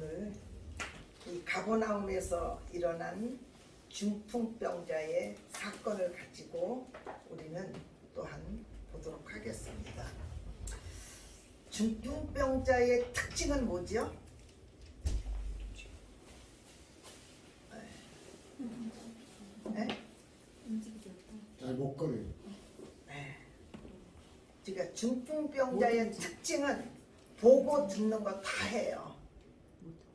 오늘 이 가버나움에서 일어난 중풍병자의 사건을 가지고 우리는 또한 보도록 하겠습니다. 중풍병자의 특징은 뭐죠? 네? 잘 못 걸어요. 네. 그러니까 중풍병자의 특징은 보고 듣는 거 다 해요.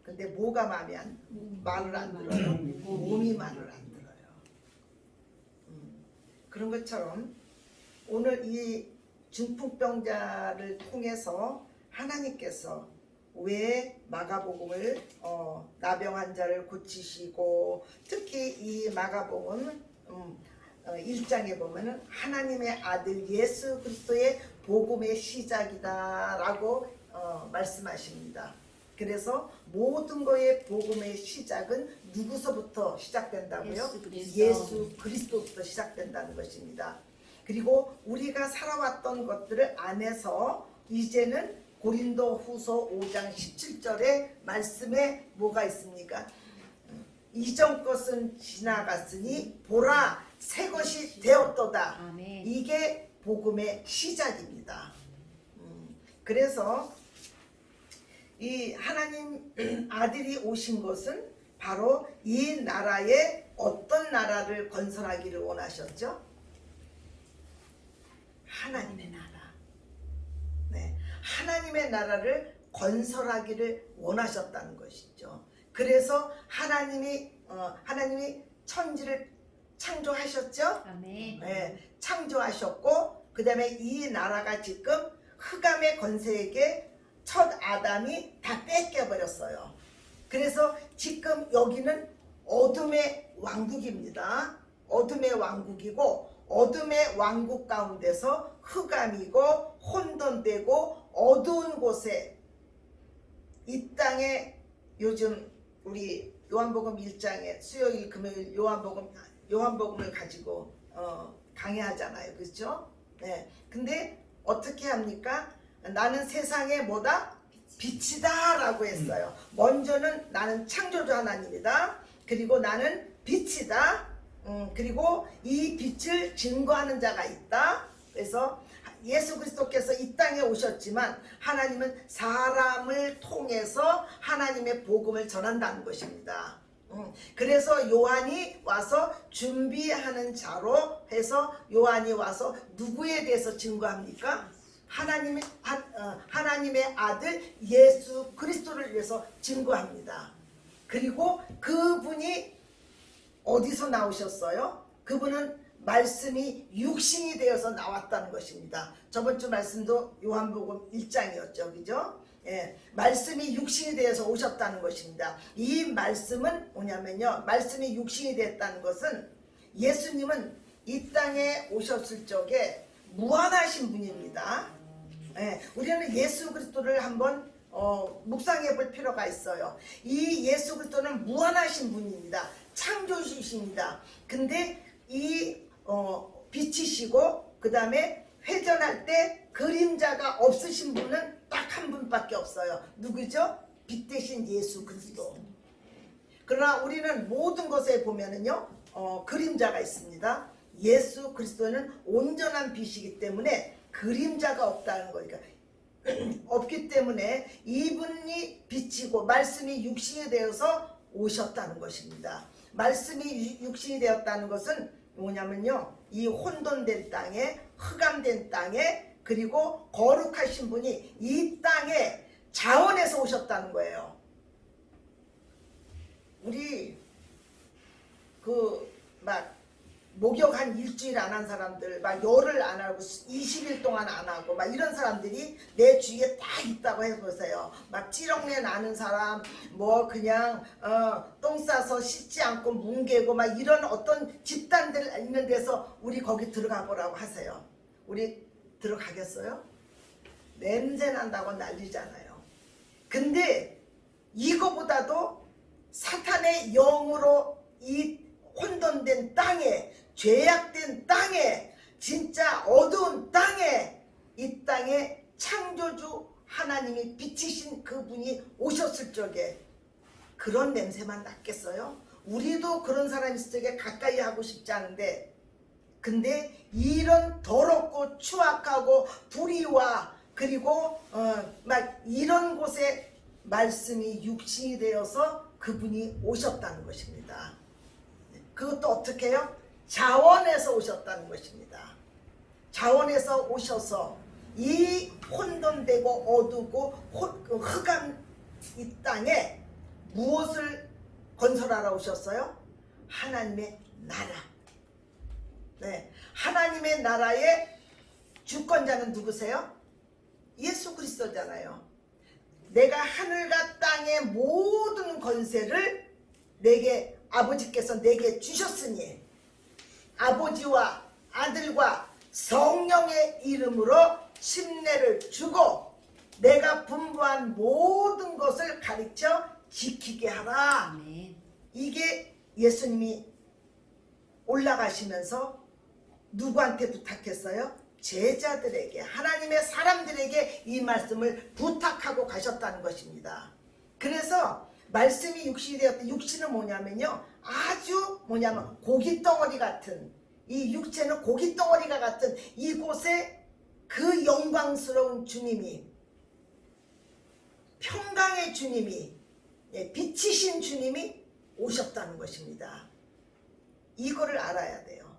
근데 뭐가 마음에 말을 안 들어요. 몸이 말을 안 들어요. 그런 것처럼 오늘 이 중풍병자를 통해서 하나님께서 왜 마가복음을 나병 환자를 고치시고, 특히 이 마가복음 1장에 보면은 하나님의 아들 예수 그리스도의 복음의 시작이다라고 말씀하십니다. 그래서 모든 거의 복음의 시작은 누구서부터 시작된다고요? 예수 그리스도부터 시작된다는 것입니다. 그리고 우리가 살아왔던 것들을 안에서 이제는 고린도 후서 5장 17절의 말씀에 뭐가 있습니까? 이전 것은 지나갔으니 보라 새 것이 되었도다. 아멘. 이게 복음의 시작입니다. 그래서 이 하나님 아들이 오신 것은 바로 이 나라에 어떤 나라를 건설하기를 원하셨죠? 하나님의 나라. 네, 하나님의 나라를 건설하기를 원하셨다는 것이죠. 그래서 하나님이 천지를 창조하셨죠? 아멘. 네, 창조하셨고, 그 다음에 이 나라가 지금 흑암의 권세에게 첫 아담이 다 뺏겨버렸어요. 그래서 지금 여기는 어둠의 왕국입니다. 어둠의 왕국이고, 어둠의 왕국 가운데서 흑암이고 혼돈되고 어두운 곳에, 이 땅에 요즘 우리 요한복음 1장에 수요일 금요일 요한복음을 가지고 강의하잖아요. 그렇죠? 네. 근데 어떻게 합니까? 나는 세상의 뭐다? 빛이다 라고 했어요. 먼저는 나는 창조주 하나님이다. 그리고 나는 빛이다. 그리고 이 빛을 증거하는 자가 있다. 그래서 예수 그리스도께서 이 땅에 오셨지만 하나님은 사람을 통해서 하나님의 복음을 전한다는 것입니다. 그래서 요한이 와서 준비하는 자로 해서 요한이 와서 누구에 대해서 증거합니까? 하나님의 아들 예수 그리스도를 위해서 증거합니다. 그리고 그분이 어디서 나오셨어요? 그분은 말씀이 육신이 되어서 나왔다는 것입니다. 저번 주 말씀도 요한복음 1장이었죠. 그죠? 예, 말씀이 육신이 되어서 오셨다는 것입니다. 이 말씀은 뭐냐면요, 말씀이 육신이 됐다는 것은 예수님은 이 땅에 오셨을 적에 무한하신 분입니다. 예, 우리는 예수 그리스도를 한번 묵상해 볼 필요가 있어요. 이 예수 그리스도는 무한하신 분입니다. 창조주이십니다. 근데 이 빛이시고, 그 다음에 회전할 때 그림자가 없으신 분은 딱 한 분밖에 없어요. 누구죠? 빛 대신 예수 그리스도. 그러나 우리는 모든 것에 보면은요, 그림자가 있습니다. 예수 그리스도는 온전한 빛이기 때문에 그림자가 없다는 거니까, 없기 때문에 이분이 빛이고 말씀이 육신이 되어서 오셨다는 것입니다. 말씀이 육신이 되었다는 것은 뭐냐면요, 이 혼돈된 땅에, 흑암된 땅에, 그리고 거룩하신 분이 이 땅에 자원해서 오셨다는 거예요. 우리 목욕 한 일주일 안 한 사람들, 막 열흘 안 하고 20일 동안 안 하고 막 이런 사람들이 내 주위에 딱 있다고 해보세요. 막 찌렁내 나는 사람, 뭐 그냥 똥 싸서 씻지 않고 뭉개고 막 이런 어떤 집단들 있는 데서 우리 거기 들어가 보라고 하세요. 우리 들어가겠어요? 냄새 난다고 난리잖아요. 근데 이거보다도 사탄의 영으로 이 혼돈된 땅에, 죄악된 땅에, 진짜 어두운 땅에, 이 땅에 창조주 하나님이 빛이신 그분이 오셨을 적에 그런 냄새만 났겠어요? 우리도 그런 사람 있을 적에 가까이 하고 싶지 않은데, 근데 이런 더럽고 추악하고 불의와 그리고 막 이런 곳에 말씀이 육신이 되어서 그분이 오셨다는 것입니다. 그것도 어떻게 해요? 자원에서 오셨다는 것입니다. 자원에서 오셔서 이 혼돈되고 어두고 흑암 이 땅에 무엇을 건설하러 오셨어요? 하나님의 나라. 네, 하나님의 나라의 주권자는 누구세요? 예수 그리스도잖아요. 내가 하늘과 땅의 모든 권세를 내게 아버지께서 내게 주셨으니 아버지와 아들과 성령의 이름으로 침례를 주고 내가 분부한 모든 것을 가르쳐 지키게 하라. 아멘. 이게 예수님이 올라가시면서 누구한테 부탁했어요? 제자들에게, 하나님의 사람들에게 이 말씀을 부탁하고 가셨다는 것입니다. 그래서 말씀이 육신이 되었다. 육신은 뭐냐면요, 아주 뭐냐면 고깃덩어리 같은, 이 육체는 고깃덩어리가 같은 이곳에 그 영광스러운 주님이, 평강의 주님이, 빛이신 주님이 오셨다는 것입니다. 이거를 알아야 돼요.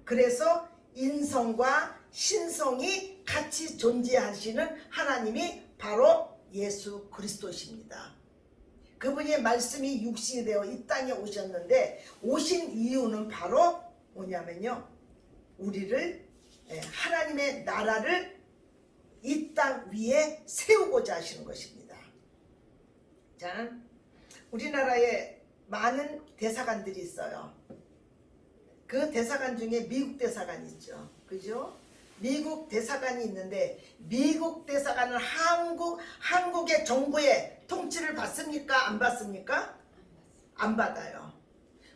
그래서 인성과 신성이 같이 존재하시는 하나님이 바로 예수 그리스도십니다. 그분의 말씀이 육신이 되어 이 땅에 오셨는데, 오신 이유는 바로 뭐냐면요, 우리를, 하나님의 나라를 이 땅 위에 세우고자 하시는 것입니다. 자, 우리나라에 많은 대사관들이 있어요. 그 대사관 중에 미국 대사관이 있죠. 그죠? 미국 대사관이 있는데, 미국 대사관은 한국의 정부의 통치를 받습니까? 안 받습니까? 안 받아요.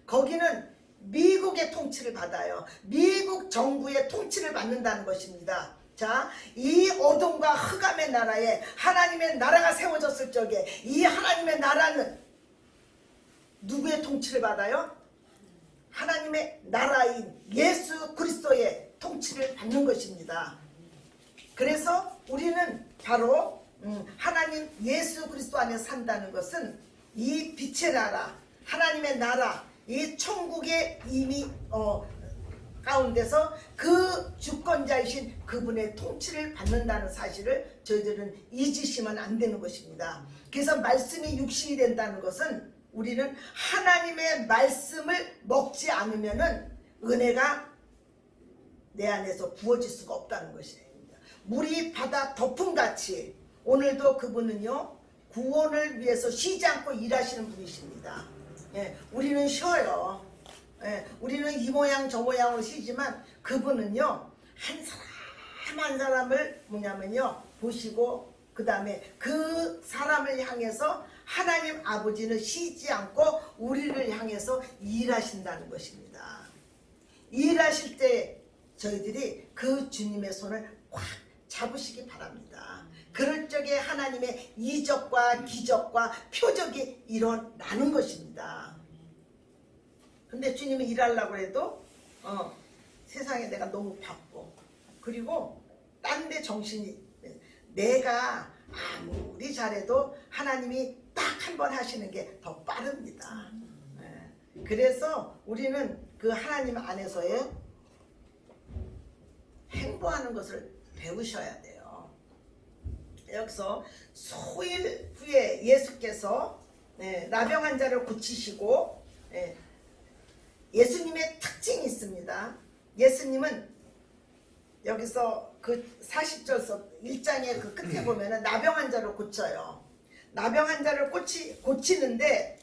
거기는 미국의 통치를 받아요. 미국 정부의 통치를 받는다는 것입니다. 자, 이 어둠과 흑암의 나라에 하나님의 나라가 세워졌을 적에 이 하나님의 나라는 누구의 통치를 받아요? 하나님의 나라인 예수 그리스도의 통치를 받는 것입니다. 그래서 우리는 바로 하나님 예수 그리스도 안에 산다는 것은 이 빛의 나라, 하나님의 나라, 이 천국의 이미 가운데서 그 주권자이신 그분의 통치를 받는다는 사실을 저희들은 잊으시면 안 되는 것입니다. 그래서 말씀이 육신이 된다는 것은 우리는 하나님의 말씀을 먹지 않으면은 은혜가 내 안에서 부어질 수가 없다는 것입니다. 물이 바다 덮음같이 오늘도 그분은요, 구원을 위해서 쉬지 않고 일하시는 분이십니다. 우리는 쉬어요. 우리는 이 모양 저 모양으로 쉬지만 그분은요, 한 사람 한 사람을 뭐냐면요, 보시고 그 다음에 그 사람을 향해서 하나님 아버지는 쉬지 않고 우리를 향해서 일하신다는 것입니다. 일하실 때 저희들이 그 주님의 손을 꽉 잡으시기 바랍니다. 그럴 적에 하나님의 이적과 기적과 표적이 일어나는 것입니다. 근데 주님이 일하려고 해도 세상에 내가 너무 바빠. 그리고 딴 데 정신이, 내가 아무리 잘해도 하나님이 딱 한 번 하시는 게 더 빠릅니다. 그래서 우리는 그 하나님 안에서의 행보하는 것을 배우셔야 돼요. 여기서 소일 후에 예수께서 나병 환자를 고치시고, 예수님의 특징이 있습니다. 예수님은 여기서 그 40절 1장의 그 끝에 보면은 나병 환자를 고쳐요. 나병 환자를 고치는데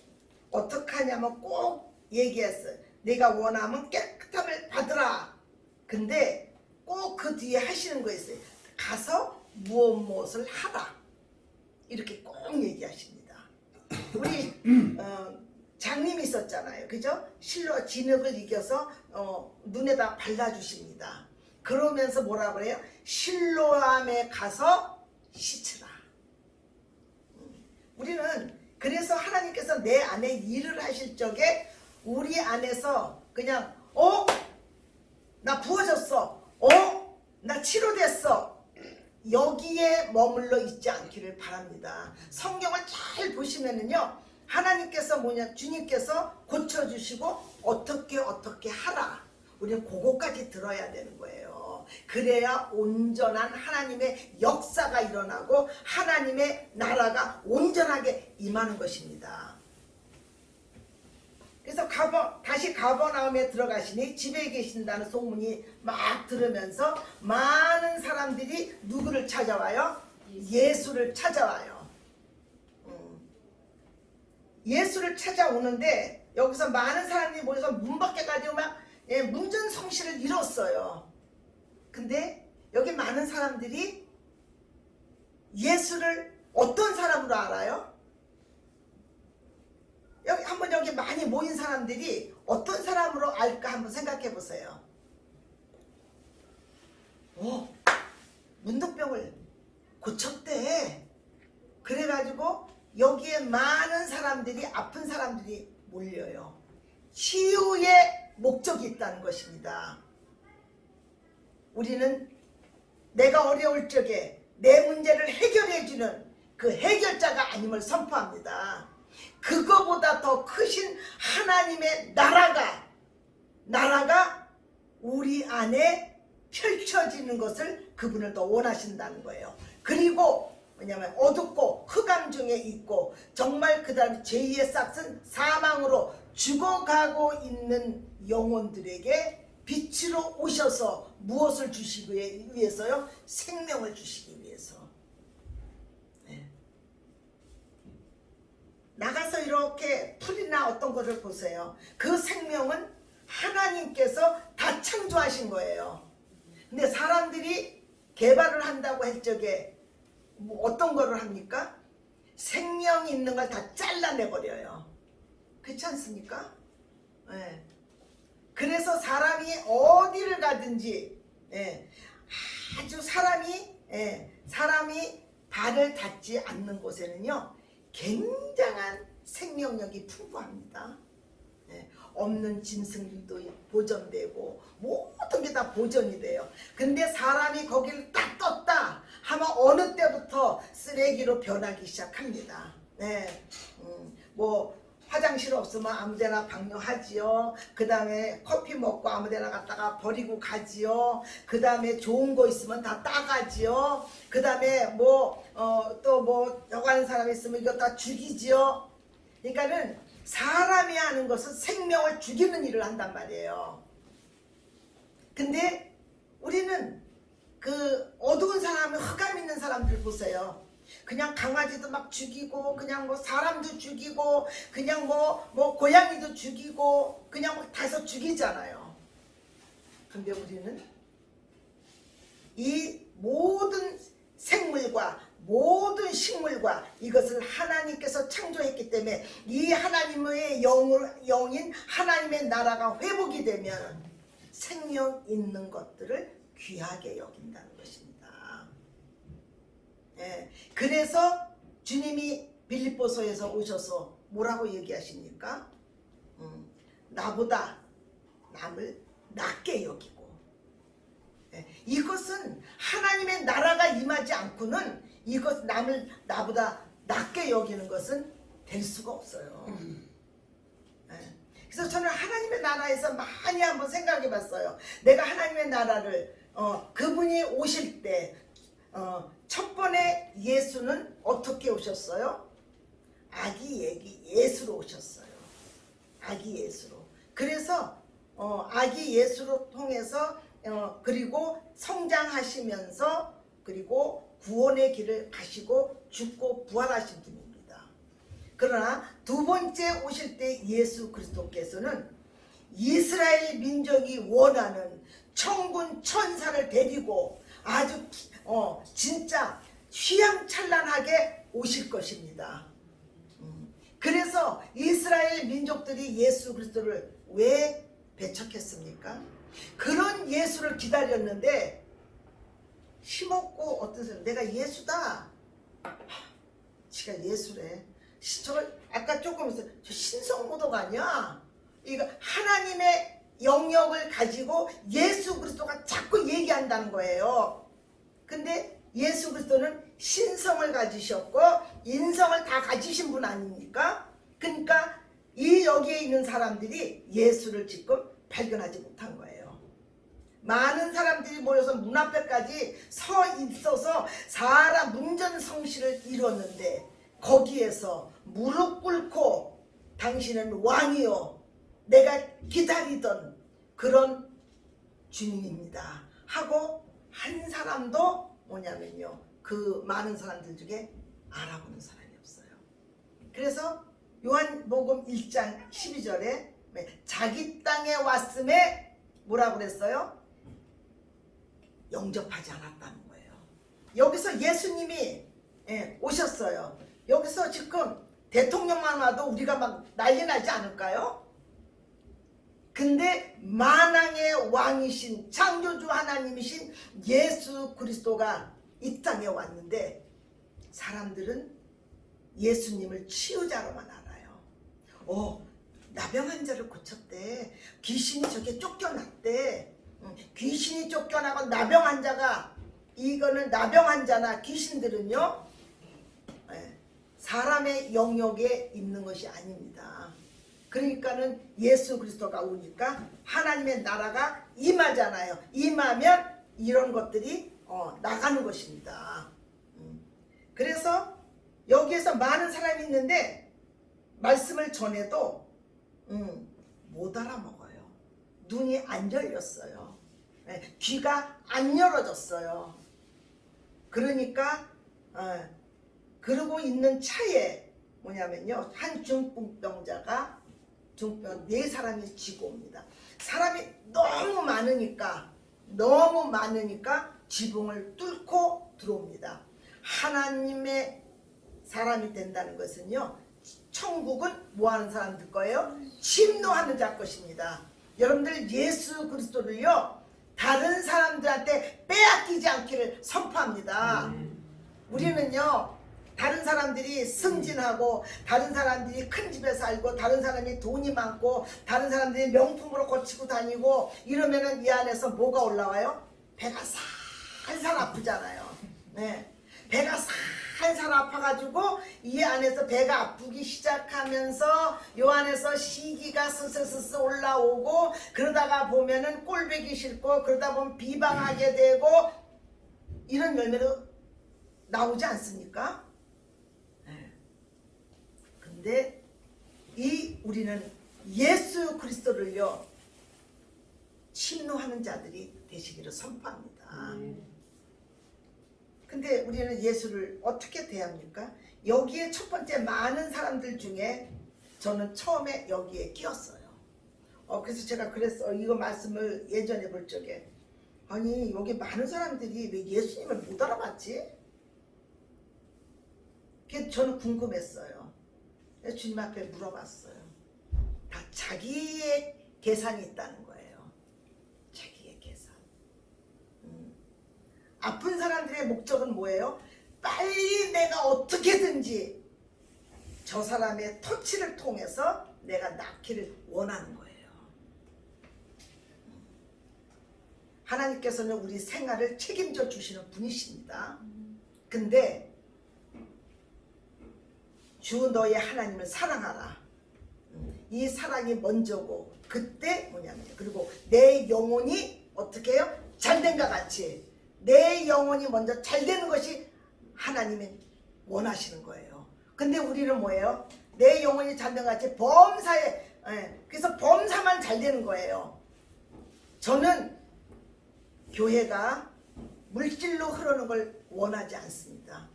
어떻게 하냐면 꼭 얘기했어요. 네가 원하면 깨끗함을 받으라. 근데 꼭 그 뒤에 하시는 거 있어요. 가서 무엇을 하라. 이렇게 꼭 얘기하십니다. 우리 장님이 있었잖아요. 그죠? 실로 진흙을 이겨서 눈에다 발라주십니다. 그러면서 뭐라 그래요? 실로암에 가서 씻으라. 우리는 그래서 하나님께서 하나님께서 내 안에 일을 하실 적에 우리 안에서 그냥 나 부어졌어, 나 치료됐어, 여기에 머물러 있지 않기를 바랍니다. 성경을 잘 보시면은요, 하나님께서 주님께서 고쳐주시고 어떻게 하라, 우리는 그거까지 들어야 되는 거예요. 그래야 온전한 하나님의 역사가 일어나고 하나님의 나라가 온전하게 임하는 것입니다. 그래서 다시 가버나움에 들어가시니 집에 계신다는 소문이 막 들으면서 많은 사람들이 누구를 찾아와요? 예수를 찾아와요. 예수를 찾아오는데 여기서 많은 사람들이 모여서 문 밖에 가지고 막 문전성시를 이뤘어요. 근데 여기 많은 사람들이 예수를 어떤 사람으로 알아요? 여기 많이 모인 사람들이 어떤 사람으로 알까 한번 생각해 보세요. 문득병을 고쳤대. 그래가지고 여기에 많은 사람들이, 아픈 사람들이 몰려요. 치유의 목적이 있다는 것입니다. 우리는 내가 어려울 적에 내 문제를 해결해주는 그 해결자가 아님을 선포합니다. 그거보다 더 크신 하나님의 나라가 우리 안에 펼쳐지는 것을 그분을 더 원하신다는 거예요. 그리고 왜냐하면 어둡고 흑암 중에 있고 정말 그 다음에 죄의 싹슨 사망으로 죽어가고 있는 영혼들에게 빛으로 오셔서 무엇을 주시기 위해서요? 생명을 주시기 위해서. 나가서 이렇게 풀이나 어떤 것을 보세요. 그 생명은 하나님께서 다 창조하신 거예요. 근데 사람들이 개발을 한다고 할 적에 어떤 거를 합니까? 생명이 있는 걸 다 잘라내버려요. 그렇지 않습니까? 네. 그래서 사람이 어디를 가든지 아주 사람이 발을 닿지 않는 곳에는요, 굉장한 생명력이 풍부합니다. 없는 짐승들도 보존되고 모든 게 다 보존이 돼요. 근데 사람이 거기를 딱 떴다 하면 어느 때부터 쓰레기로 변하기 시작합니다. 뭐 화장실 없으면 아무데나 방뇨하지요. 그 다음에 커피 먹고 아무데나 갔다가 버리고 가지요. 그 다음에 좋은 거 있으면 다 따가지요. 그 다음에 또 저거 하는 사람 있으면 이거 다 죽이지요. 그러니까는 사람이 하는 것은 생명을 죽이는 일을 한단 말이에요. 근데 우리는 그 어두운 사람을, 흑암 있는 사람들 보세요. 그냥 강아지도 막 죽이고, 그냥 뭐 사람도 죽이고, 그냥 뭐 고양이도 죽이고, 그냥 뭐 다 해서 죽이잖아요. 근데 우리는 이 모든 생물과 모든 식물과 이것을 하나님께서 창조했기 때문에 이 하나님의 영인 하나님의 나라가 회복이 되면 생명 있는 것들을 귀하게 여긴다는 것입니다. 그래서 주님이 빌립보서에서 오셔서 뭐라고 얘기하십니까? 나보다 남을 낮게 여기고, 이것은 하나님의 나라가 임하지 않고는 이것 나보다 낮게 여기는 것은 될 수가 없어요. 그래서 저는 하나님의 나라에서 많이 한번 생각해 봤어요. 내가 하나님의 나라를 그분이 오실 때 첫 번에 예수는 어떻게 오셨어요? 아기 예수로 오셨어요. 아기 예수로. 그래서 아기 예수로 통해서 그리고 성장하시면서 그리고 구원의 길을 가시고 죽고 부활하신 분입니다. 그러나 두 번째 오실 때 예수 그리스도께서는 이스라엘 민족이 원하는 천군 천사를 데리고 아주 진짜 휘황찬란하게 오실 것입니다. 그래서 이스라엘 민족들이 예수 그리스도를 왜 배척했습니까? 그런 예수를 기다렸는데 힘없고 어떤 사람, 내가 예수다. 지가 예수래. 저 아까 조금 있어. 저 신성모독 아니야? 이거 하나님의 영역을 가지고 예수 그리스도가 자꾸 얘기한다는 거예요. 근데 예수 그리스도는 신성을 가지셨고 인성을 다 가지신 분 아닙니까? 그러니까 이 여기에 있는 사람들이 예수를 지금 발견하지 못한 거예요. 많은 사람들이 모여서 문 앞에까지 서 있어서 사람 문전성시를 이뤘는데 거기에서 무릎 꿇고 당신은 왕이요 내가 기다리던 그런 주님입니다 하고 한 사람도 뭐냐면요 그 많은 사람들 중에 알아보는 사람이 없어요. 그래서 요한복음 1장 12절에 자기 땅에 왔음에 뭐라고 그랬어요? 영접하지 않았다는 거예요. 여기서 예수님이 오셨어요. 여기서 지금 대통령만 와도 우리가 막 난리 나지 않을까요? 근데 만왕의 왕이신 창조주 하나님이신 예수 그리스도가 이 땅에 왔는데 사람들은 예수님을 치유자로만 알아요. 나병 환자를 고쳤대. 귀신이 저게 쫓겨났대. 귀신이 쫓겨나고 나병 환자가 이거는 나병 환자나 귀신들은요 사람의 영역에 있는 것이 아닙니다. 그러니까는 예수 그리스도가 오니까 하나님의 나라가 임하잖아요. 임하면 이런 것들이 나가는 것입니다. 그래서 여기에서 많은 사람이 있는데 말씀을 전해도 못 알아먹어요. 눈이 안 열렸어요. 귀가 안 열어졌어요. 그러니까 그러고 있는 차에 뭐냐면요 한 중풍병자가 중풍 4사람이 지고 옵니다. 사람이 너무 많으니까 지붕을 뚫고 들어옵니다. 하나님의 사람이 된다는 것은요 천국은 뭐하는 사람들 거예요? 침노하는 자 것입니다. 여러분들 예수 그리스도를요 다른 사람들한테 빼앗기지 않기를 선포합니다. 우리는요 다른 사람들이 승진하고 다른 사람들이 큰 집에 살고 다른 사람이 돈이 많고 다른 사람들이 명품으로 거치고 다니고 이러면은 이 안에서 뭐가 올라와요? 배가 살살 아프잖아요. 배가 살살 아파가지고 이 안에서 배가 아프기 시작하면서 이 안에서 시기가 스스스스 올라오고 그러다가 보면은 꼴보기 싫고 그러다 보면 비방하게 되고 이런 열매로 나오지 않습니까? 근데 우리는 예수 그리스도를요 침노하는 자들이 되시기를 선포합니다. 근데 우리는 예수를 어떻게 대합니까? 여기에 첫 번째 많은 사람들 중에 저는 처음에 여기에 끼었어요. 그래서 제가 그랬어. 이거 말씀을 예전에 볼 적에 아니 여기 많은 사람들이 왜 예수님을 못 알아봤지? 그게 저는 궁금했어요. 주님 앞에 물어봤어요. 다 자기의 계산이 있다는 거예요. 자기의 계산. 아픈 사람들의 목적은 뭐예요? 빨리 내가 어떻게든지 저 사람의 터치를 통해서 내가 낫기를 원하는 거예요. 하나님께서는 우리 생활을 책임져 주시는 분이십니다. 근데 주 너의 하나님을 사랑하라. 이 사랑이 먼저고 그때 뭐냐면 그리고 내 영혼이 어떻게 해요? 잘된과 같이 내 영혼이 먼저 잘되는 것이 하나님이 원하시는 거예요. 근데 우리는 뭐예요? 내 영혼이 잘된과 같이 범사에 그래서 범사만 잘되는 거예요. 저는 교회가 물질로 흐르는 걸 원하지 않습니다.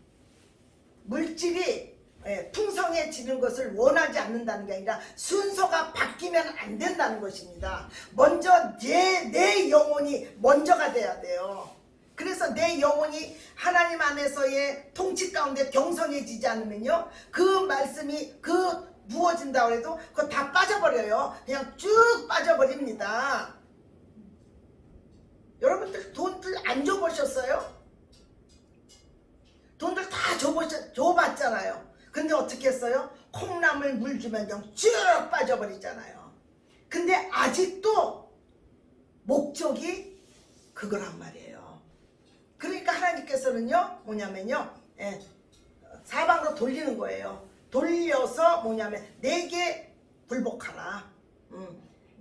물질이 풍성해지는 것을 원하지 않는다는 게 아니라 순서가 바뀌면 안 된다는 것입니다. 먼저 내 영혼이 먼저가 돼야 돼요. 그래서 내 영혼이 하나님 안에서의 통치 가운데 경성해지지 않으면요 그 말씀이 부어진다고 해도 그거 다 빠져버려요. 그냥 쭉 빠져버립니다. 여러분들 돈들 안 줘보셨어요? 돈들 다 줘봤잖아요. 근데 어떻게 했어요? 콩나물 물 주면 그냥 쭉 빠져버리잖아요. 근데 아직도 목적이 그거란 말이에요. 그러니까 하나님께서는요, 뭐냐면요, 사방으로 돌리는 거예요. 돌려서 뭐냐면 내게 굴복하라.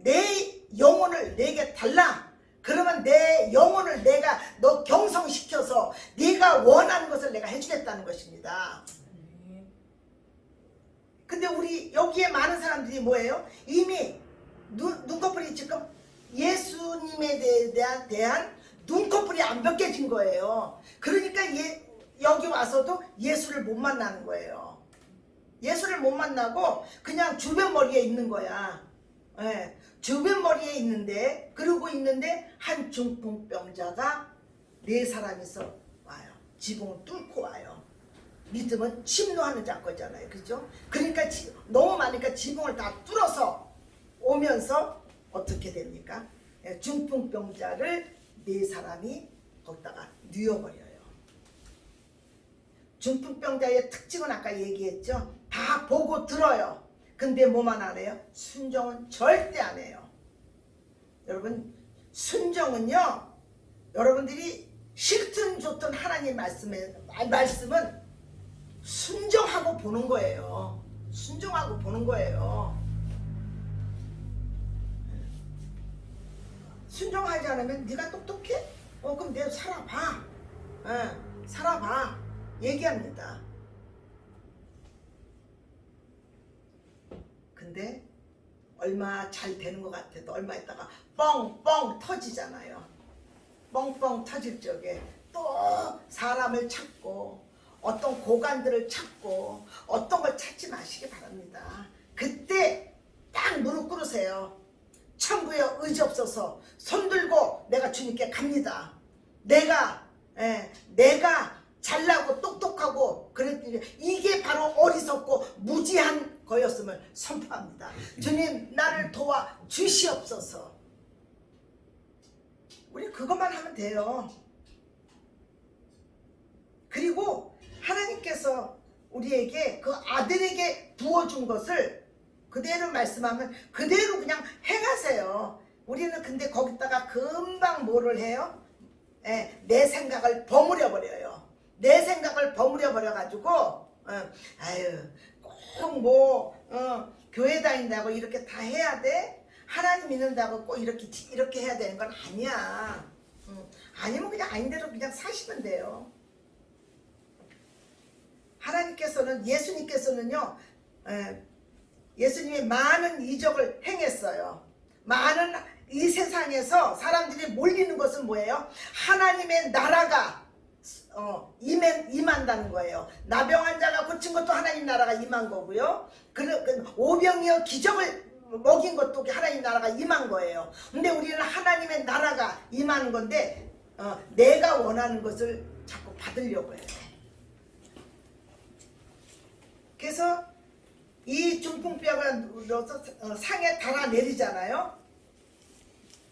내 영혼을 내게 달라. 그러면 내 영혼을 내가 너 경성시켜서 네가 원하는 것을 내가 해주겠다는 것입니다. 근데 우리 여기에 많은 사람들이 뭐예요? 이미 눈꺼풀이 지금 예수님에 대한 눈꺼풀이 안 벗겨진 거예요. 그러니까 여기 와서도 예수를 못 만나는 거예요. 예수를 못 만나고 그냥 주변 머리에 있는 거야. 주변 머리에 있는데, 그러고 있는데 한 중풍병자가 4사람이서 와요. 지붕을 뚫고 와요. 믿음은 침노하는 자거잖아요. 그죠? 그러니까 너무 많으니까 지붕을 다 뚫어서 오면서 어떻게 됩니까? 중풍병자를 4사람이 거기다가 뉘어버려요. 중풍병자의 특징은 아까 얘기했죠. 다 보고 들어요. 근데 뭐만 안 해요? 순종은 절대 안 해요. 여러분, 순종은요, 여러분들이 싫든 좋든 하나님 말씀은 순종하고 보는 거예요. 순종하고 보는 거예요. 순종하지 않으면 네가 똑똑해? 그럼 내가 살아봐. 살아봐. 얘기합니다. 근데 얼마 잘 되는 것 같아도 얼마 있다가 뻥뻥 터지잖아요. 뻥뻥 터질 적에 또 사람을 찾고 어떤 고관들을 찾고 어떤 걸 찾지 마시기 바랍니다. 그때 딱 무릎 꿇으세요. 천부에 의지 없어서 손들고 내가 주님께 갑니다. 내가 잘나고 똑똑하고 그랬더니 이게 바로 어리석고 무지한 거였음을 선포합니다. 주님, 나를 도와 주시옵소서. 우리 그것만 하면 돼요. 그리고 하나님께서 우리에게 그 아들에게 부어준 것을 그대로 말씀하면 그대로 그냥 행하세요. 우리는 근데 거기다가 금방 뭐를 해요? 내 생각을 버무려 버려요. 내 생각을 버무려 버려 가지고 꼭 교회 다닌다고 이렇게 다 해야 돼? 하나님 믿는다고 꼭 이렇게 해야 되는 건 아니야. 아니면 그냥 아닌 대로 그냥 사시면 돼요. 하나님께서는, 예수님께서는요, 예수님이 많은 이적을 행했어요. 많은 이 세상에서 사람들이 몰리는 것은 뭐예요? 하나님의 나라가 임한다는 거예요. 나병 환자가 고친 것도 하나님 나라가 임한 거고요. 오병이어 기적을 먹인 것도 하나님 나라가 임한 거예요. 근데 우리는 하나님의 나라가 임하는 건데 내가 원하는 것을 자꾸 받으려고 해요. 그래서 이 중풍병을 상에 달아내리잖아요.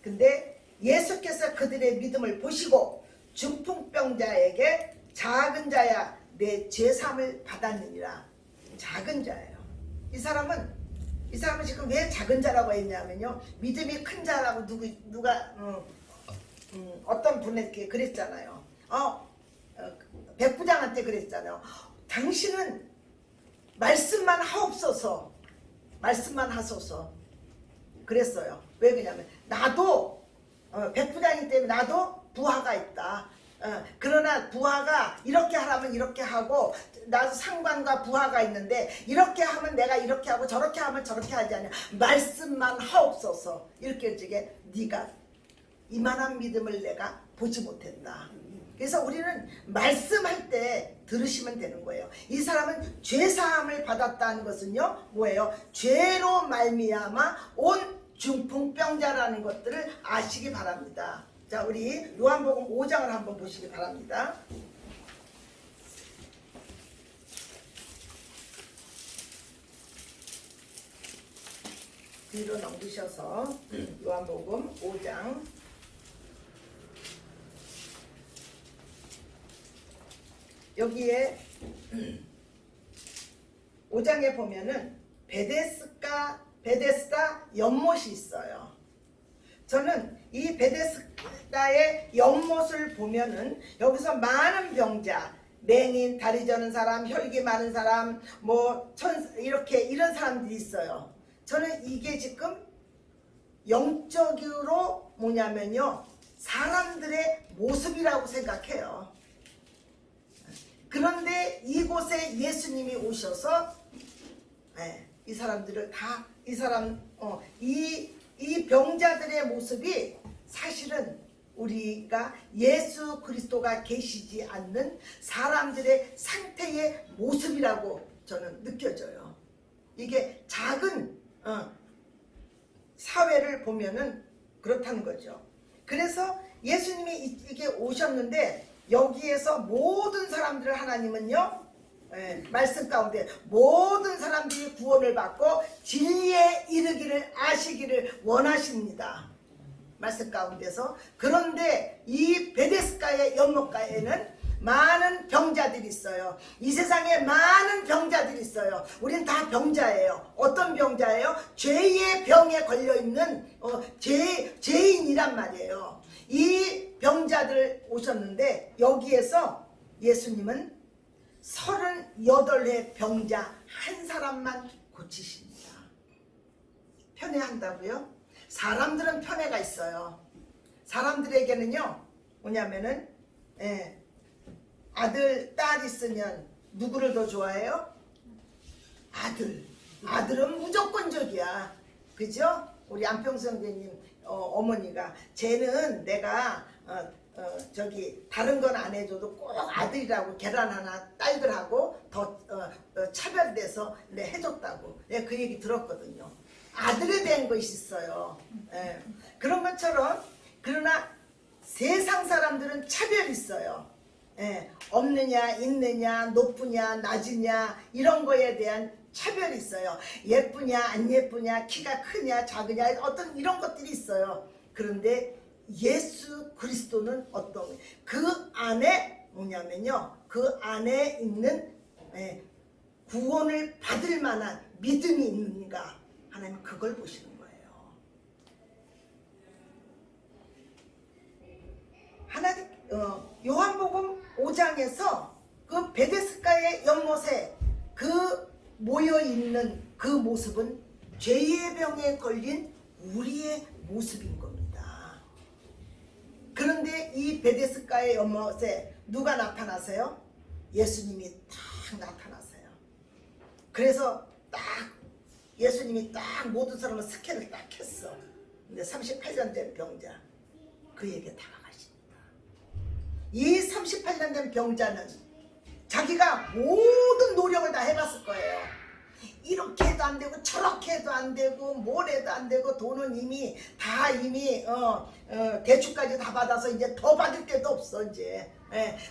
근데 예수께서 그들의 믿음을 보시고 중풍병자에게 작은 자야 내 죄사함을 받았느니라. 작은 자예요. 이 사람은 지금 왜 작은 자라고 했냐면요, 믿음이 큰 자라고 누가 어떤 분에게 그랬잖아요. 백부장한테 그랬잖아요. 당신은 말씀만 하옵소서. 말씀만 하소서. 그랬어요. 왜 그러냐면 나도 백부장이기 때문에 나도 부하가 있다. 그러나 부하가 이렇게 하라면 이렇게 하고, 나도 상관과 부하가 있는데 이렇게 하면 내가 이렇게 하고 저렇게 하면 저렇게 하지 않냐. 말씀만 하옵소서. 이렇게 지게 네가 이만한 믿음을 내가 보지 못했다. 그래서 우리는 말씀할 때 들으시면 되는 거예요. 이 사람은 죄사함을 받았다는 것은요, 뭐예요? 죄로 말미암아 온 중풍병자라는 것들을 아시기 바랍니다. 자, 우리 요한복음 5장을 한번 보시기 바랍니다. 뒤로 넘기셔서 요한복음 5장 여기에 5장에 보면은 베데스다 연못이 있어요. 저는 이 베데스다의 연못을 보면은 여기서 많은 병자, 맹인, 다리 저는 사람, 혈기 많은 사람, 이렇게 이런 사람들이 있어요. 저는 이게 지금 영적으로 뭐냐면요, 사람들의 모습이라고 생각해요. 그런데 이곳에 예수님이 오셔서 이 사람들을 다 이 병자들의 모습이 사실은 우리가 예수 그리스도가 계시지 않는 사람들의 상태의 모습이라고 저는 느껴져요. 이게 작은 사회를 보면은 그렇다는 거죠. 그래서 예수님이 이게 오셨는데 여기에서 모든 사람들을 하나님은요, 말씀 가운데 모든 사람들이 구원을 받고 진리에 이르기를 아시기를 원하십니다. 말씀 가운데서. 그런데 이 베데스다의 연못가에는 많은 병자들이 있어요. 이 세상에 많은 병자들이 있어요. 우린 다 병자예요. 어떤 병자예요? 죄의 병에 걸려있는 죄인이란 말이에요. 이 병자들 오셨는데 여기에서 예수님은 38의 병자 한 사람만 고치십니다. 편애한다고요? 사람들은 편애가 있어요. 사람들에게는요, 뭐냐면은 아들, 딸 있으면 누구를 더 좋아해요? 아들은 무조건적이야. 그죠? 우리 안평수 선생님 어머니가 쟤는 내가 다른 건 안 해줘도 꼭 아들이라고 계란 하나 딸들하고 더 차별돼서 해줬다고 내가 그 얘기 들었거든요. 아들에 대한 것이 있어요. 그런 것처럼 그러나 세상 사람들은 차별이 있어요. 없느냐 있느냐 높으냐 낮으냐 이런 거에 대한 차별이 있어요. 예쁘냐 안 예쁘냐 키가 크냐 작으냐 어떤 이런 것들이 있어요. 그런데 예수 그리스도는 어떤 그 안에 뭐냐면요, 그 안에 있는 구원을 받을 만한 믿음이 있는가, 하나님 그걸 보시는 거예요. 하나님 요한복음 5장에서 그 베데스다의 연못에 그 모여 있는 그 모습은 죄의 병에 걸린 우리의 모습인 겁니다. 그런데 이 베데스다의 연못에 누가 나타나세요? 예수님이 딱 나타나세요. 그래서 딱 예수님이 딱 모든 사람을 스캔을 딱 했어. 근데 38년 된 병자 그에게 다가가십니다. 이 38년 된 병자는 자기가 모든 노력을 다 해봤을 거예요. 이렇게 해도 안 되고 저렇게 해도 안 되고 뭘 해도 안 되고 돈은 이미 대출까지 다 받아서 이제 더 받을 데도 없어 이제.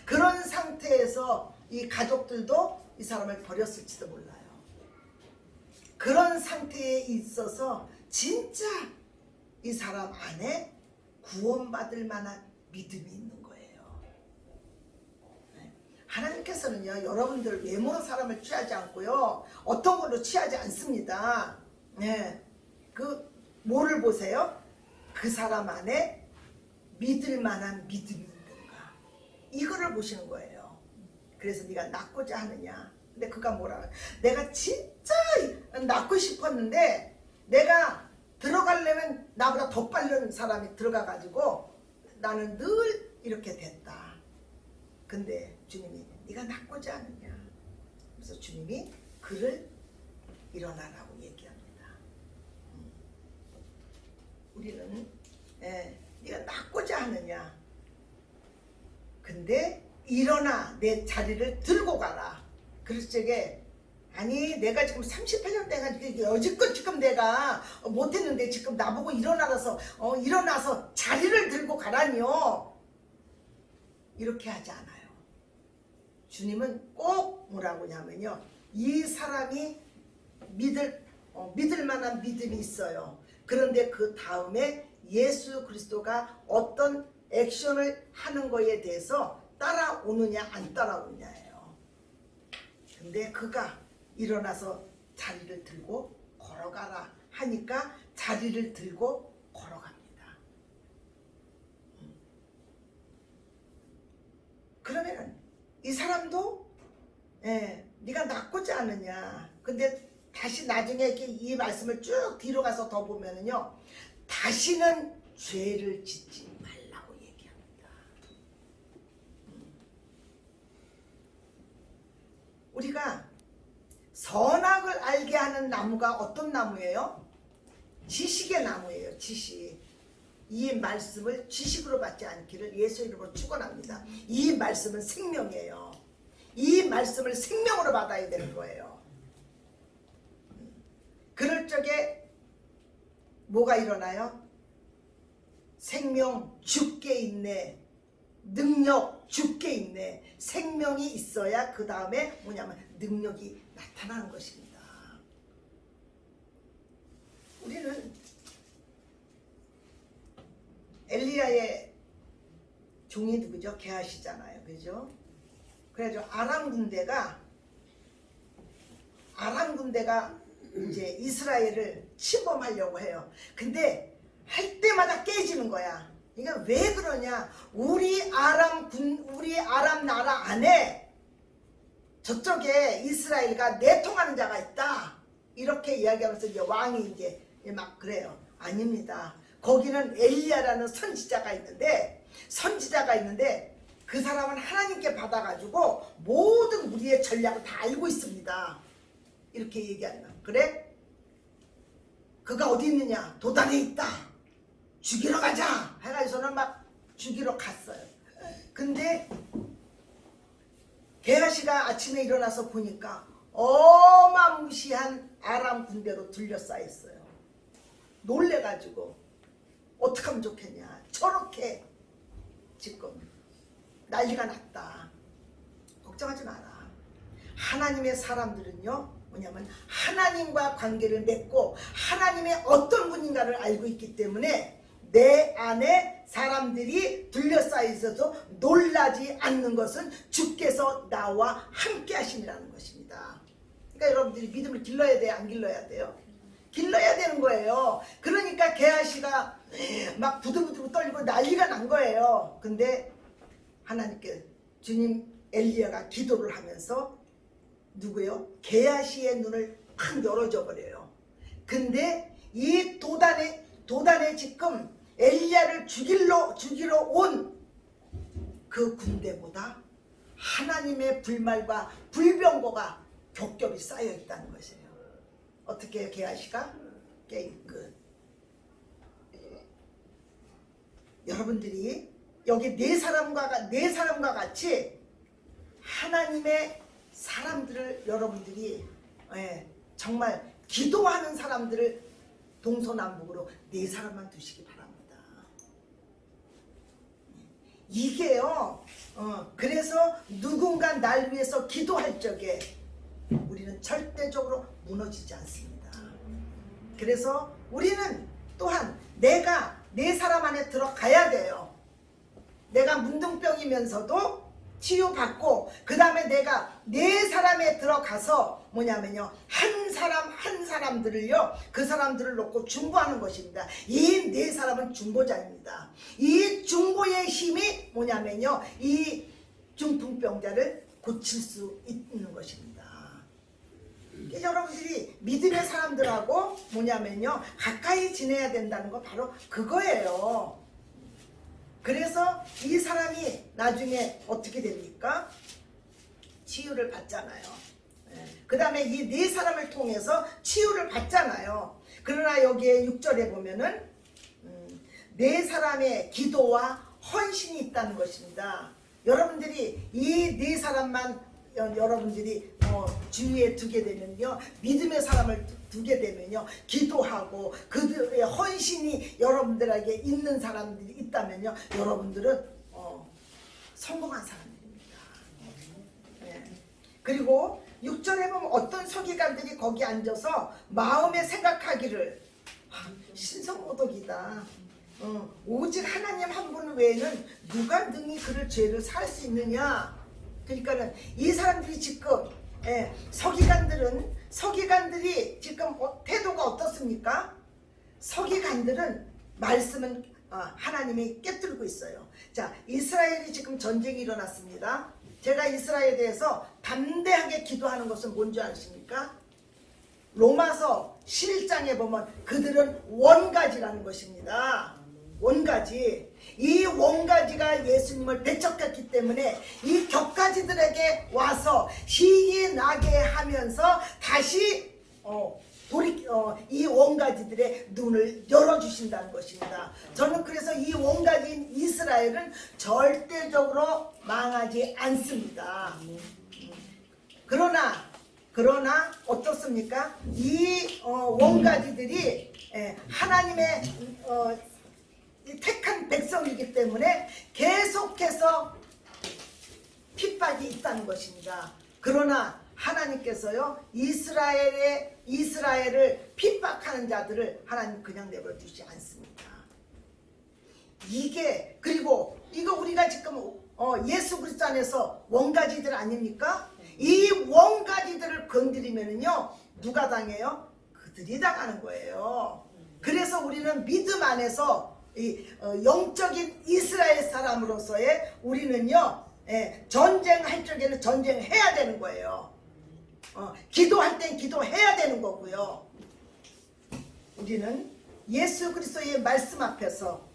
그런 상태에서 이 가족들도 이 사람을 버렸을지도 몰라요. 그런 상태에 있어서 진짜 이 사람 안에 구원받을 만한 믿음이 있는 거예요. 하나님께서는요, 여러분들 외모로 사람을 취하지 않고요, 어떤 걸로 취하지 않습니다. 뭐를 보세요? 그 사람 안에 믿을 만한 믿음이 있는가, 이거를 보시는 거예요. 그래서 네가 낳고자 하느냐. 근데 그가 뭐라 그래? 내가 진짜 낳고 싶었는데 내가 들어가려면 나보다 더 빠른 사람이 들어가가지고 나는 늘 이렇게 됐다. 근데 주님이 네가 낳고자 하느냐. 그래서 주님이 그를 일어나라고 얘기합니다. 우리는 네가 낳고자 하느냐. 근데 일어나 내 자리를 들고 가라. 그럴 적에 아니 내가 지금 38년 돼가지고 여지껏 지금 내가 못했는데 지금 나보고 일어나서 자리를 들고 가라니요. 이렇게 하지 않아요. 주님은 꼭 뭐라고 하냐면요, 이 사람이 믿을 만한 믿음이 있어요. 그런데 그 다음에 예수 그리스도가 어떤 액션을 하는 거에 대해서 따라오느냐 안 따라오느냐예요. 근데 그가 일어나서 자리를 들고 걸어가라 하니까 자리를 들고 걸어갑니다. 그러면 이 사람도 네가 낫고자 하느냐. 근데 다시 나중에 이렇게 이 말씀을 쭉 뒤로 가서 더 보면은요, 다시는 죄를 짓지 말라고 얘기합니다. 우리가 선악을 알게 하는 나무가 어떤 나무예요? 지식의 나무예요. 지식. 이 말씀을 지식으로 받지 않기를 예수 이름으로 축원합니다. 이 말씀은 생명이에요. 이 말씀을 생명으로 받아야 되는 거예요. 그럴 적에 뭐가 일어나요? 생명 죽게 있네. 능력 죽게 있네. 생명이 있어야 그 다음에 뭐냐면 능력이 나타나는 것입니다. 우리는 엘리야의 종이 누구죠? 게하시잖아요. 그죠? 그래서 아람 군대가 이제 이스라엘을 침범하려고 해요. 근데 할 때마다 깨지는 거야. 이게 왜 그러냐? 우리 아람 나라 안에 저쪽에 이스라엘과 내통하는 자가 있다. 이렇게 이야기하면서 이제 왕이 이제 막 그래요. 아닙니다. 거기는 엘리야라는 선지자가 있는데 그 사람은 하나님께 받아가지고 모든 우리의 전략을 다 알고 있습니다. 이렇게 얘기하면 그래? 그가 어디 있느냐? 도단에 있다. 죽이러 가자 해가지고서는 막 죽이러 갔어요. 근데 게하시가 아침에 일어나서 보니까 어마무시한 아람 군대로 둘러싸였어요. 놀래가지고 어떻게 하면 좋겠냐. 저렇게 지금 난리가 났다. 걱정하지 마라. 하나님의 사람들은요, 뭐냐면 하나님과 관계를 맺고 하나님의 어떤 분인가를 알고 있기 때문에 내 안에 사람들이 둘러싸여 있어서 놀라지 않는 것은 주께서 나와 함께 하심이라는 것입니다. 그러니까 여러분들이 믿음을 길러야 돼요? 안 길러야 돼요? 길러야 되는 거예요. 그러니까 게하시가 막 부들부들 떨리고 난리가 난 거예요. 근데 하나님께 주님 엘리야가 기도를 하면서 누구요? 게하시의 눈을 팍 열어줘 버려요. 근데 이 도단에 지금 엘리야를 죽이러 온 그 군대보다 하나님의 불말과 불병거가 겹겹이 쌓여 있다는 것이에요. 어떻게 해요? 게하시가 게임 끝. 여러분들이 여기 네 사람과 같이 하나님의 사람들을 여러분들이 정말 기도하는 사람들을 동서남북으로 네 사람만 두시기 바랍니다. 이게요. 그래서 누군가 날 위해서 기도할 적에 우리는 절대적으로 무너지지 않습니다. 그래서 우리는 또한 내가 네 사람 안에 들어가야 돼요. 내가 문둥병이면서도 치유받고 그 다음에 내가 네 사람에 들어가서 뭐냐면요, 한 사람들을요, 그 사람들을 놓고 중보하는 것입니다. 이 네 사람은 중보자입니다. 이 중보의 힘이 뭐냐면요, 이 중풍병자를 고칠 수 있는 것입니다. 여러분들이 믿음의 사람들하고 뭐냐면요, 가까이 지내야 된다는 거 바로 그거예요. 그래서 이 사람이 나중에 어떻게 됩니까? 치유를 받잖아요. 그 다음에 이 네 사람을 통해서 치유를 받잖아요. 그러나 여기에 6절에 보면은 네 사람의 기도와 헌신이 있다는 것입니다. 여러분들이 이 네 사람만 여러분들이 주위에 두게 되면요, 믿음의 사람을 두게 되면요, 기도하고 그들의 헌신이 여러분들에게 있는 사람들이 있다면요, 여러분들은 성공한 사람들입니다. 네. 그리고 6절에 보면 어떤 서기관들이 거기 앉아서 마음에 생각하기를 신성모독이다. 오직 하나님 한 분 외에는 누가 능히 그를 죄를 살 수 있느냐. 그러니까는 이 사람들이 지금 서기관들이 지금 태도가 어떻습니까? 서기관들은 말씀은 하나님이 깨뜨리고 있어요. 자, 이스라엘이 지금 전쟁이 일어났습니다. 제가 이스라엘에 대해서 담대하게 기도하는 것은 뭔지 아십니까? 로마서 11장에 보면 그들은 원가지라는 것입니다. 원가지. 이 원가지가 예수님을 배척했기 때문에 이 격가지들에게 와서 희귀 나게 하면서 다시 이 원가지들의 눈을 열어주신다는 것입니다. 저는 그래서 이 원가지인 이스라엘은 절대적으로 망하지 않습니다. 그러나 어떻습니까? 이 원가지들이 하나님의 택한 백성이기 때문에 계속해서 핍박이 있다는 것입니다. 그러나 하나님께서요 이스라엘을 핍박하는 자들을 하나님 그냥 내버려 두지 않습니다. 그리고 이거 우리가 지금 예수 그리스도 안에서 원가지들 아닙니까? 이 원가지들을 건드리면은요 누가 당해요? 그들이 당하는 거예요. 그래서 우리는 믿음 안에서 영적인 이스라엘 사람으로서의 우리는요 전쟁할 적에는 전쟁해야 되는 거예요. 기도할 땐 기도해야 되는 거고요. 우리는 예수 그리스도의 말씀 앞에서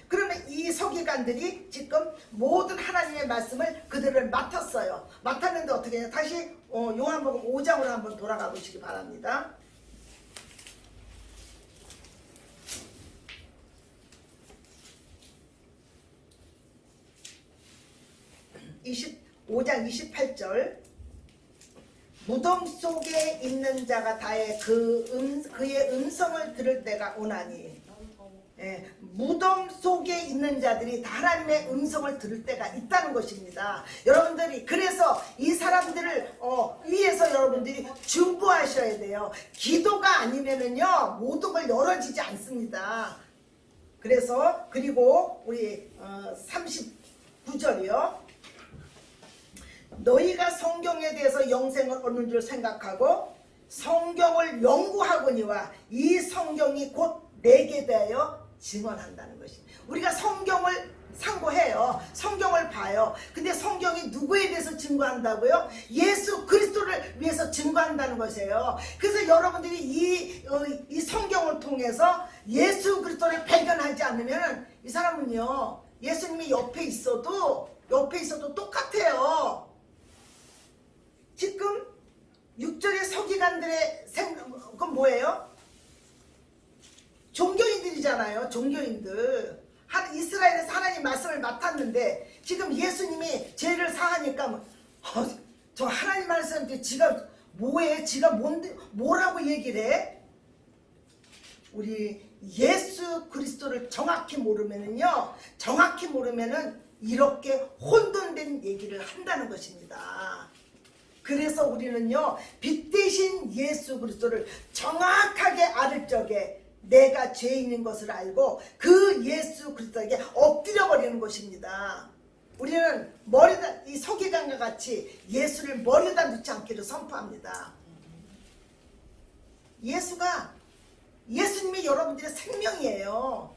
그러면 이 서기관들이 지금 모든 하나님의 말씀을 그들을 맡았는데 어떻게 해요? 다시 요한복음 5장으로 한번 돌아가 보시기 바랍니다. 5장 28절 무덤 속에 있는 자가 다해 그의 음성을 들을 때가 오나니 무덤 속에 있는 자들이 다 하나님의 음성을 들을 때가 있다는 것입니다. 여러분들이 그래서 이 사람들을 위해서 여러분들이 중보하셔야 돼요. 기도가 아니면은요 모든 걸 열어지지 않습니다. 그리고 우리 39절이요. 너희가 성경에 대해서 영생을 얻는 줄 생각하고 성경을 연구하거니와 이 성경이 곧 내게 대하여 증언한다는 것입니다. 우리가 성경을 상고해요. 성경을 봐요. 근데 성경이 누구에 대해서 증거한다고요? 예수 그리스도를 위해서 증거한다는 것이에요. 그래서 여러분들이 이 성경을 통해서 예수 그리스도를 발견하지 않으면 이 사람은요 예수님이 옆에 있어도 똑같아요. 지금 6절의 서기관들의 그건 뭐예요? 종교인들이잖아요. 종교인들. 이스라엘에서 하나님 말씀을 맡았는데 지금 예수님이 죄를 사하니까 저 하나님 말씀인데 지가 뭐해? 지가 뭐라고 얘기를 해? 우리 예수 그리스도를 정확히 모르면은 이렇게 혼돈된 얘기를 한다는 것입니다. 그래서 우리는요 빛 대신 예수 그리스도를 정확하게 알을 적에 내가 죄인인 것을 알고 그 예수 그리스도에게 엎드려 버리는 것입니다. 우리는 이 서기관과 같이 예수를 머리에다 넣지 않기를 선포합니다. 예수님이 여러분들의 생명이에요.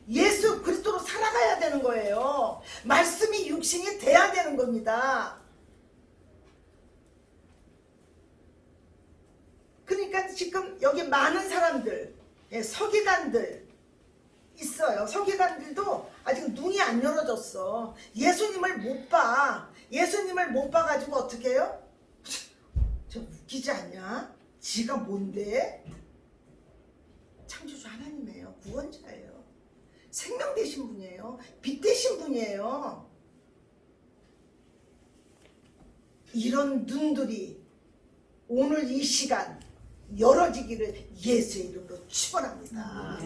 예수 그리스도로 살아가야 되는 거예요. 말씀이 육신이 돼야 되는 겁니다. 그러니까 지금 여기 많은 사람들 서기관들 있어요. 서기관들도 아직 눈이 안 열어졌어. 예수님을 못 봐. 예수님을 못 봐가지고 어떻게 해요? 저 웃기지 않냐? 지가 뭔데? 창조주 하나님이에요. 구원자예요. 생명 되신 분이에요. 빛 되신 분이에요. 이런 눈들이 오늘 이 시간 열어지기를 예수의 이름으로 축원합니다.